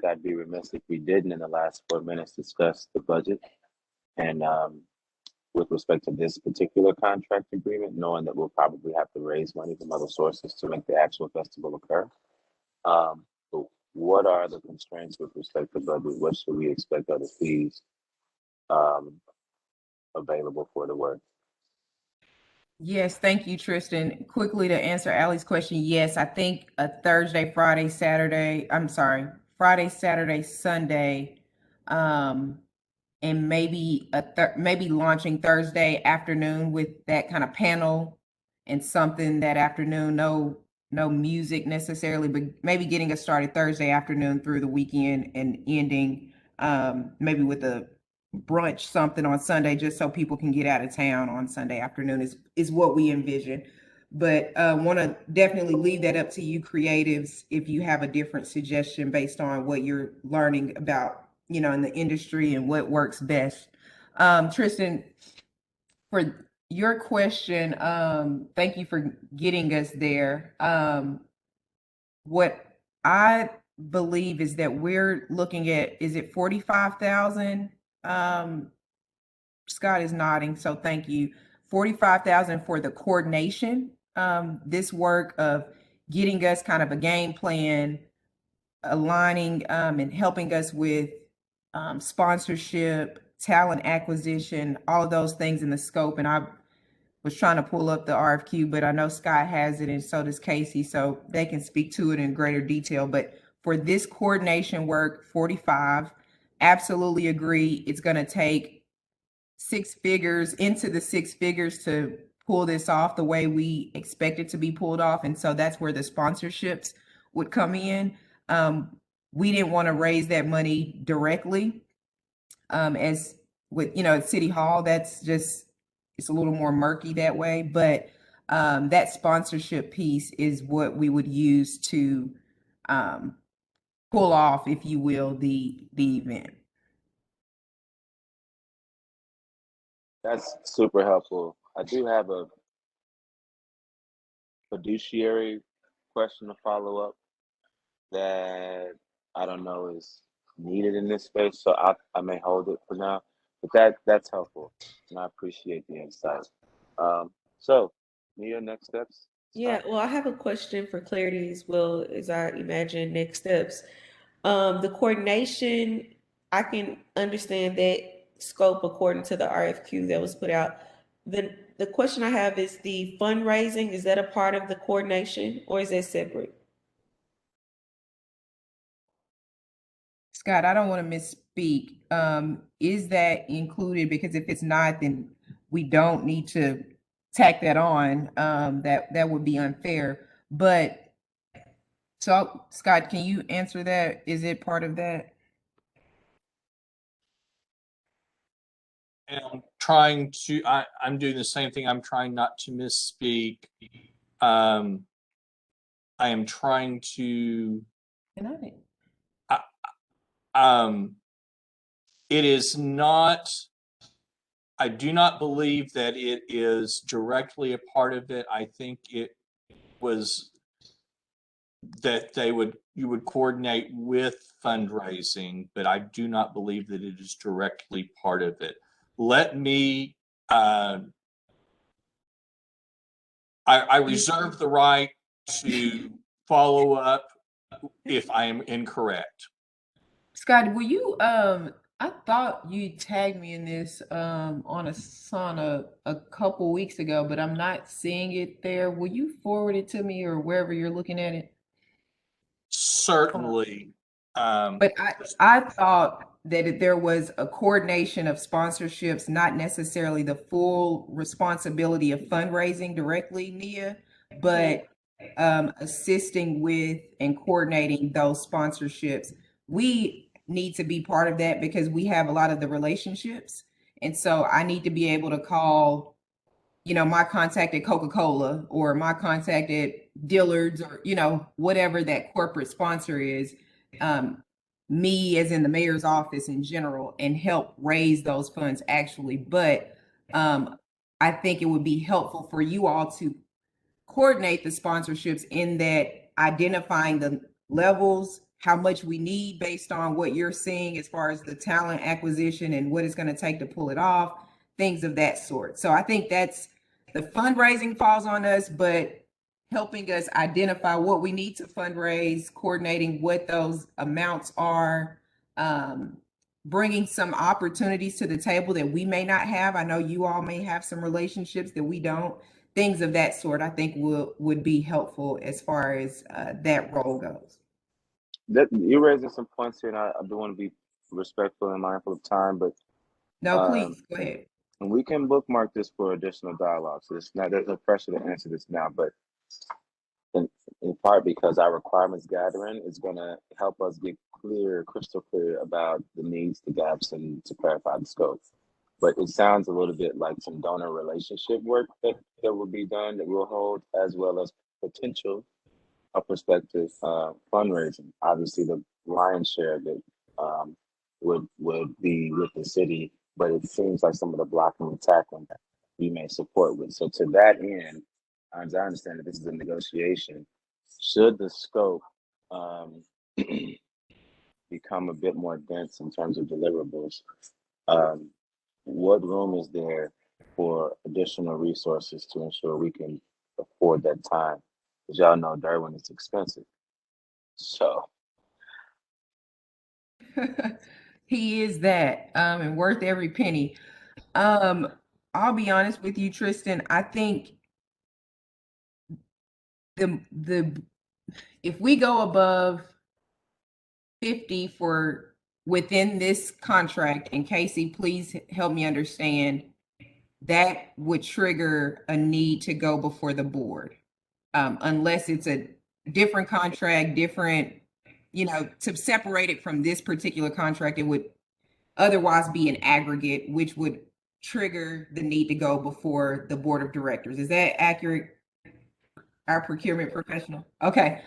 I'd be remiss if we didn't in the last 4 minutes discuss the budget and with respect to this particular contract agreement, knowing that we'll probably have to raise money from other sources to make the actual festival occur. But what are the constraints with respect to budget? What should we expect other fees um, available for the work? Yes, thank you, Tristan. Quickly to answer Allie's question, yes, I think a Thursday, Friday, Saturday, Friday, Saturday, Sunday, and maybe maybe launching Thursday afternoon with that kind of panel and something that afternoon, no music necessarily, but maybe getting us started Thursday afternoon through the weekend and ending maybe with a brunch something on Sunday, just so people can get out of town on Sunday afternoon is what we envision. But want to definitely leave that up to you creatives if you have a different suggestion based on what you're learning about, in the industry and what works best. Tristan, for your question, thank you for getting us there. What I believe is that we're looking at, is it 45,000? Scott is nodding, so thank you. 45,000 for the coordination, this work of getting us kind of a game plan, aligning and helping us with sponsorship, talent acquisition, all of those things in the scope. And I was trying to pull up the RFQ, but I know Scott has it and so does Casey, so they can speak to it in greater detail. But for this coordination work, 45, absolutely agree. It's going to take into the six figures to pull this off the way we expect it to be pulled off. And so that's where the sponsorships would come in. We didn't want to raise that money directly as with, at City Hall. That's just, it's a little more murky that way. But that sponsorship piece is what we would use to pull off, if you will, the event. That's super helpful. I do have a fiduciary question to follow up that I don't know is needed in this space, so I may hold it for now. But that's helpful, and I appreciate the insight. So, Nia, next steps. Yeah, well, I have a question for clarity as well as I imagine next steps. The coordination, I can understand that scope according to the RFQ that was put out. The question I have is the fundraising, is that a part of the coordination or is that separate? Scott, I don't want to misspeak. Is that included? Because if it's not, then we don't need to tack that on. That would be unfair. But so, Scott, can you answer that? Is it part of that? And I'm doing the same thing. I'm trying not to misspeak. I am trying to. It is not, I do not believe that it is directly a part of it. I think it was that you would coordinate with fundraising, but I do not believe that it is directly part of it. Let me, I reserve the right to follow up if I am incorrect. Scott, will you, I thought you tagged me in this on Asana a couple weeks ago, but I'm not seeing it there. Will you forward it to me or wherever you're looking at it? Certainly. But I thought that there was a coordination of sponsorships, not necessarily the full responsibility of fundraising directly, Nia, but assisting with and coordinating those sponsorships. We need to be part of that because we have a lot of the relationships. And so I need to be able to call, my contact at Coca-Cola or my contact at Dillard's or, whatever that corporate sponsor is, me as in the mayor's office in general, and help raise those funds actually. But I think it would be helpful for you all to coordinate the sponsorships in that identifying the levels how much we need based on what you're seeing as far as the talent acquisition and what it's going to take to pull it off, things of that sort. So I think that's the fundraising falls on us, but helping us identify what we need to fundraise, coordinating what those amounts are, bringing some opportunities to the table that we may not have. I know you all may have some relationships that we don't. Things of that sort, I think would be helpful as far as that role goes. That you're raising some points here, and I do want to be respectful and mindful of time, but No, please go ahead. and we can bookmark this for additional dialogue. So it's not there's no pressure to answer this now, but in part because our requirements gathering is going to help us get clear, crystal clear about the needs, the gaps, and to clarify the scope. But it sounds a little bit like some donor relationship work that will be done that we'll hold, as well as potential prospective fundraising. Obviously, the lion's share of it would be with the city, but it seems like some of the blocking and tackling we may support with. So to that end, as I understand it, this is a negotiation. Should the scope become a bit more dense in terms of deliverables, what room is there for additional resources to ensure we can afford that time? Because y'all know Darwin is expensive. So He is that, and worth every penny. I'll be honest with you, Tristan. I think the if we go above 50 for within this contract, and Casey, please help me understand, that would trigger a need to go before the board. Unless it's a different contract, different, to separate it from this particular contract, it would otherwise be an aggregate, which would trigger the need to go before the board of directors. Is that accurate? Our procurement professional? Okay.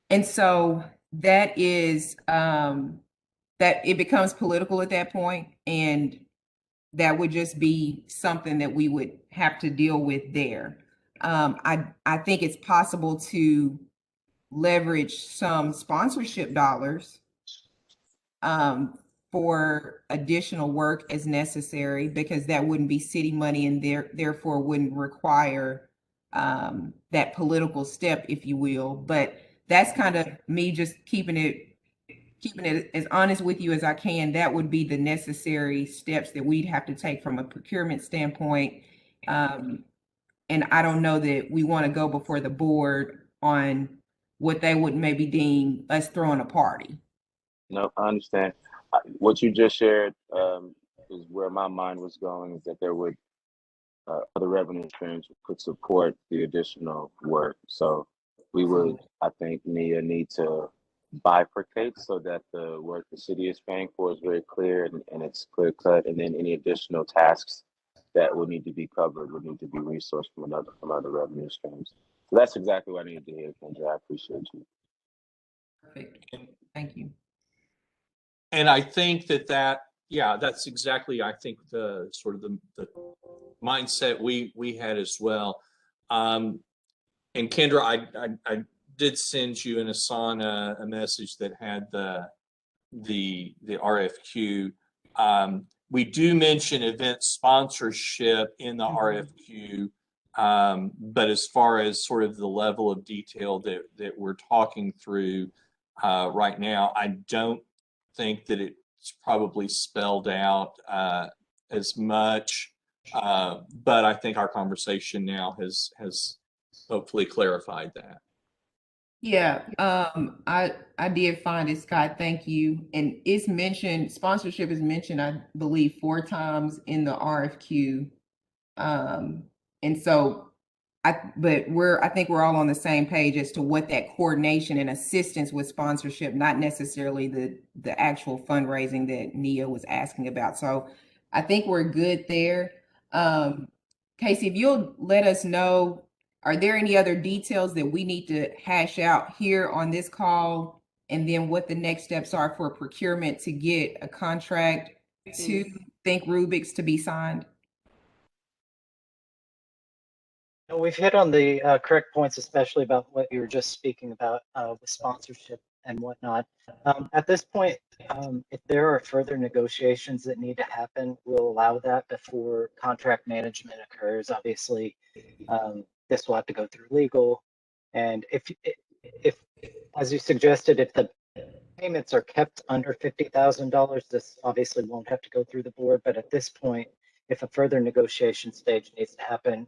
And so that is, that it becomes political at that point, and that would just be something that we would have to deal with there. I think it's possible to leverage some sponsorship dollars for additional work as necessary, because that wouldn't be city money and therefore wouldn't require that political step, if you will. But that's kind of me just keeping it as honest with you as I can. That would be the necessary steps that we'd have to take from a procurement standpoint. And I don't know that we want to go before the board on what they would maybe deem us throwing a party. no, I understand. What you just shared is where my mind was going. Is that there would other revenue streams could support the additional work. So we would, I think, need to bifurcate so that the work the city is paying for is very clear and it's clear cut, and then any additional tasks that would need to be covered would need to be resourced from other revenue streams. So that's exactly what I needed to hear, Kendra. I appreciate you. Perfect. Thank you. And I think that's exactly, I think, the sort of the mindset we had as well. And Kendra, I did send you and Asana a message that had the RFQ. We do mention event sponsorship in the RFQ, but as far as sort of the level of detail that we're talking through right now, I don't think that it's probably spelled out as much, but I think our conversation now has hopefully clarified that. Yeah, I did find it, Scott. Thank you. And it's mentioned, sponsorship is mentioned, I believe, 4 times in the RFQ. And so I think we're all on the same page as to what that coordination and assistance with sponsorship, not necessarily the actual fundraising that Nia was asking about. So I think we're good there. Casey, if you'll let us know, are there any other details that we need to hash out here on this call? And then what the next steps are for procurement to get a contract to Think Rubik's to be signed? We've hit on the correct points, especially about what you were just speaking about with sponsorship and whatnot. At this point, if there are further negotiations that need to happen, we'll allow that before contract management occurs. Obviously, this will have to go through legal. And if, as you suggested, if the payments are kept under $50,000, this obviously won't have to go through the board. But at this point, if a further negotiation stage needs to happen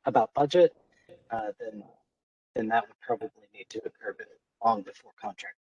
about budget, then that would probably need to occur long before contract